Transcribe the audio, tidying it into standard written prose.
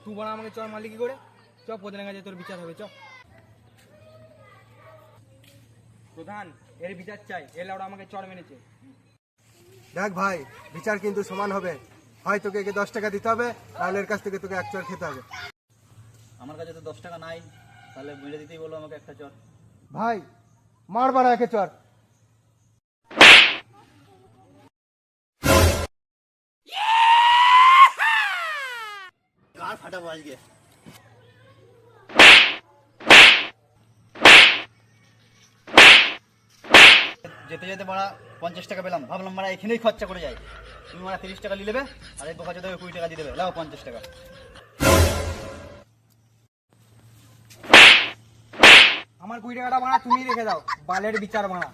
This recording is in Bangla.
তুই বড় আমাকে চর মারলি কি করে? চ প্রধানের কাছে তোর বিচার হবে, চ। প্রধান, এর বিচার চাই, এর লাউডা আমাকে চর মেরেছে। দেখ ভাই, বিচার কিন্তু সমান হবে। হয় তোকে একে 10 টাকা দিতে হবে, নাহলে এর কাছ থেকে তোকে এক চর খেতে হবে। আমার কাছে তো 10 টাকা নাই, তাহলে মেরে দিতেই বলো আমাকে একটা চর। ভাই মার বাড়া একে চর। কার ফাটাবো আজকে? যেতে যেতে মারা 50 টাকা পেলাম, ভাবলাম মারা এখানেই খরচা করে যায়। তুমি মারা 30 টাকা নিয়ে নেবে, আর এই বোকা চোদাকে 20 টাকা দিয়ে দেবে। লাও 50 টাকা। আমার 20 টাকাটা বাড়া তুমি রেখে দাও, বালের বিচার বাড়া।